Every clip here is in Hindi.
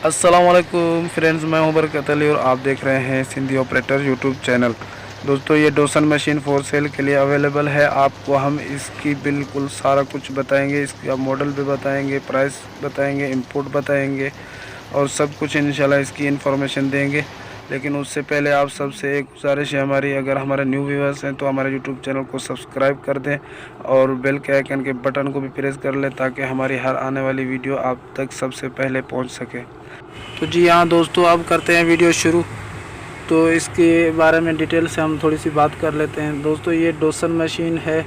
अस्सलाम वालेकुम फ्रेंड्स, मैं हूं बरकत अली और आप देख रहे हैं सिंधी ऑपरेटर यूट्यूब चैनल। दोस्तों, ये डोसन मशीन फॉर सेल के लिए अवेलेबल है। आपको हम इसकी बिल्कुल सारा कुछ बताएंगे, इसका मॉडल भी बताएंगे, प्राइस बताएंगे, इंपोर्ट बताएंगे और सब कुछ इंशाल्लाह इसकी इन्फॉर्मेशन देंगे। लेकिन उससे पहले आप सबसे एक गुजारिश है हमारी, अगर हमारे न्यू व्यूअर्स हैं तो हमारे यूट्यूब चैनल को सब्सक्राइब कर दें और बेल के आइकन के बटन को भी प्रेस कर लें ताकि हमारी हर आने वाली वीडियो आप तक सबसे पहले पहुंच सके। तो जी हाँ दोस्तों, अब करते हैं वीडियो शुरू। तो इसके बारे में डिटेल से हम थोड़ी सी बात कर लेते हैं। दोस्तों, ये डोसन मशीन है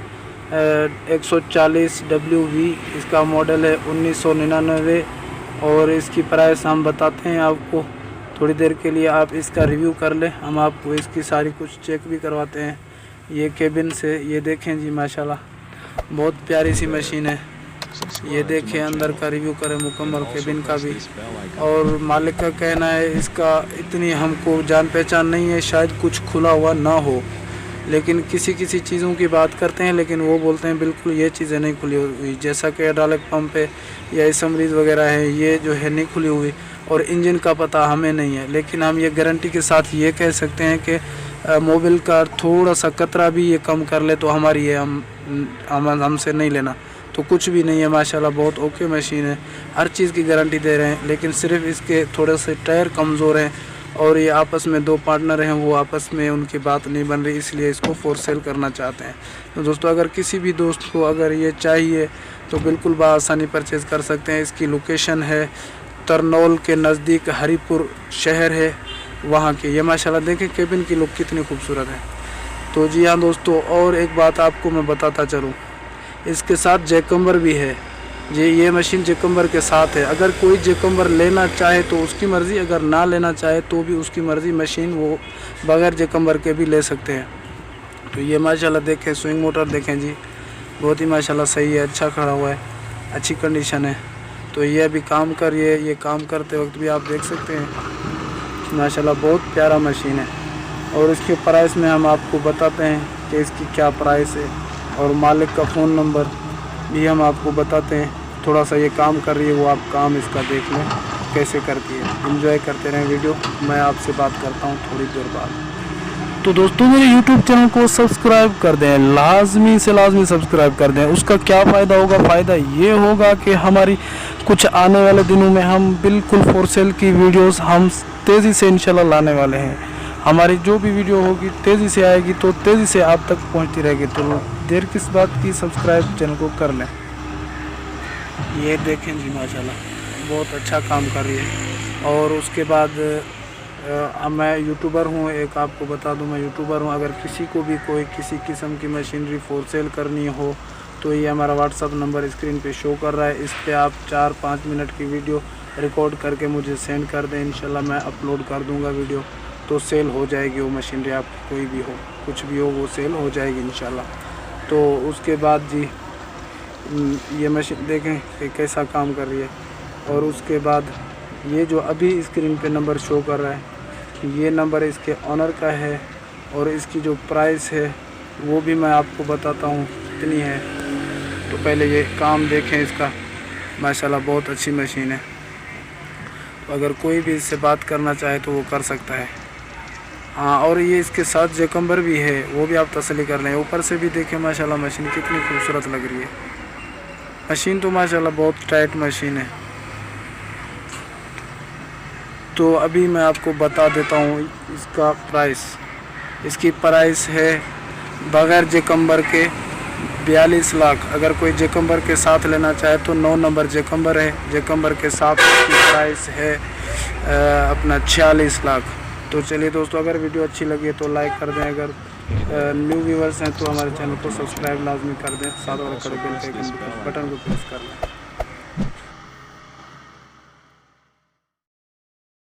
140 WV, इसका मॉडल है 1999 और इसकी प्राइस हम बताते हैं आपको। थोड़ी देर के लिए आप इसका रिव्यू कर लें, हम आपको इसकी सारी कुछ चेक भी करवाते हैं। ये केबिन से ये देखें जी, माशाल्लाह बहुत प्यारी सी मशीन है। ये देखें, अंदर का रिव्यू करें मुकम्मल केबिन का भी। और मालिक का कहना है इसका इतनी हमको जान पहचान नहीं है, शायद कुछ खुला हुआ ना हो, लेकिन किसी चीज़ों की बात करते हैं लेकिन वो बोलते हैं बिल्कुल ये चीज़ें नहीं खुली हुई, जैसा कि हाइड्रोलिक पंप है या असम्बलीज वगैरह है, ये जो है नहीं खुली हुई। और इंजन का पता हमें नहीं है, लेकिन हम ये गारंटी के साथ ये कह सकते हैं कि मोबिल का थोड़ा सा कतरा भी ये कम कर ले तो हमारी ये हमसे नहीं लेना। तो कुछ भी नहीं है, माशाल्लाह बहुत ओके मशीन है, हर चीज़ की गारंटी दे रहे हैं। लेकिन सिर्फ इसके थोड़े से टायर कमज़ोर हैं और ये आपस में दो पार्टनर हैं, वो आपस में उनकी बात नहीं बन रही, इसलिए इसको फॉर सेल करना चाहते हैं। तो दोस्तों, अगर किसी भी दोस्त को अगर ये चाहिए तो बिल्कुल बआसानी परचेज़ कर सकते हैं। इसकी लोकेशन है tarnol के नज़दीक हरिपुर शहर है वहाँ के। ये माशाल्लाह देखें केबिन की लुक कितनी खूबसूरत है। तो जी हाँ दोस्तों, और एक बात आपको मैं बताता चलूँ, इसके साथ जैकम्बर भी है जी। ये मशीन जैकम्बर के साथ है। अगर कोई जैकम्बर लेना चाहे तो उसकी मर्ज़ी, अगर ना लेना चाहे तो भी उसकी मर्ज़ी, मशीन वो बगैर जैकम्बर के भी ले सकते हैं। तो ये माशाल्लाह देखें, स्विंग मोटर देखें जी, बहुत ही माशाल्लाह सही है, अच्छा खड़ा हुआ है, अच्छी कंडीशन है। तो ये अभी काम कर रही है, ये काम करते वक्त भी आप देख सकते हैं माशाल्लाह बहुत प्यारा मशीन है। और इसके प्राइस में हम आपको बताते हैं कि इसकी क्या प्राइस है और मालिक का फ़ोन नंबर भी हम आपको बताते हैं। थोड़ा सा ये काम कर रही है, वो आप काम इसका देख लें कैसे करती है। एंजॉय करते रहें वीडियो, मैं आपसे बात करता हूँ थोड़ी देर बाद। तो दोस्तों, मेरे YouTube चैनल को सब्सक्राइब कर दें, लाजमी से लाजमी सब्सक्राइब कर दें। उसका क्या फ़ायदा होगा? फ़ायदा ये होगा कि हमारी कुछ आने वाले दिनों में हम बिल्कुल फॉर सेल की वीडियोस हम तेज़ी से इंशाल्लाह लाने वाले हैं। हमारी जो भी वीडियो होगी तेज़ी से आएगी, तो तेज़ी से आप तक पहुंचती रहेगी। तो देर किस बात की, सब्सक्राइब चैनल को कर लें। ये देखें जी, माशाल्लाह बहुत अच्छा काम कर रही है। और उसके बाद मैं यूट्यूबर हूँ, एक आपको बता दूँ, मैं यूट्यूबर हूँ। अगर किसी को भी कोई किसी किस्म की मशीनरी फॉर सेल करनी हो तो ये हमारा व्हाट्सअप नंबर स्क्रीन पे शो कर रहा है। इस पर आप 4-5 मिनट की वीडियो रिकॉर्ड करके मुझे सेंड कर दें, इंशाल्लाह मैं अपलोड कर दूँगा वीडियो, तो सेल हो जाएगी वो मशीनरी। आप कोई भी हो, कुछ भी हो, वो सेल हो जाएगी इंशाल्लाह। तो उसके बाद जी, ये मशीन देखें कि कैसा काम कर रही है। और उसके बाद ये जो अभी स्क्रीन पे नंबर शो कर रहा है, ये नंबर इसके ऑनर का है। और इसकी जो प्राइस है वो भी मैं आपको बताता हूँ कितनी है। तो पहले ये काम देखें इसका, माशाल्लाह बहुत अच्छी मशीन है। तो अगर कोई भी इससे बात करना चाहे तो वो कर सकता है। हाँ, और ये इसके साथ जैकम्बर भी है, वो भी आप तसल्ली कर लें। ऊपर से भी देखें माशाल्लाह मशीन कितनी खूबसूरत लग रही है। मशीन तो माशाल्लाह बहुत टाइट मशीन है। तो अभी मैं आपको बता देता हूँ इसका प्राइस। इसकी प्राइस है बगैर जैकम्बर के 42 लाख। अगर कोई जैकम्बर के साथ लेना चाहे तो 9 नंबर जैकम्बर है, जैकम्बर के साथ इसकी प्राइस है अपना 46 लाख। तो चलिए दोस्तों, अगर वीडियो अच्छी लगी तो लाइक कर दें, अगर न्यू व्यूवर्स हैं तो हमारे चैनल को सब्सक्राइब लाजमी कर दें, साथ वाले बेल के बटन को प्रेस कर लें।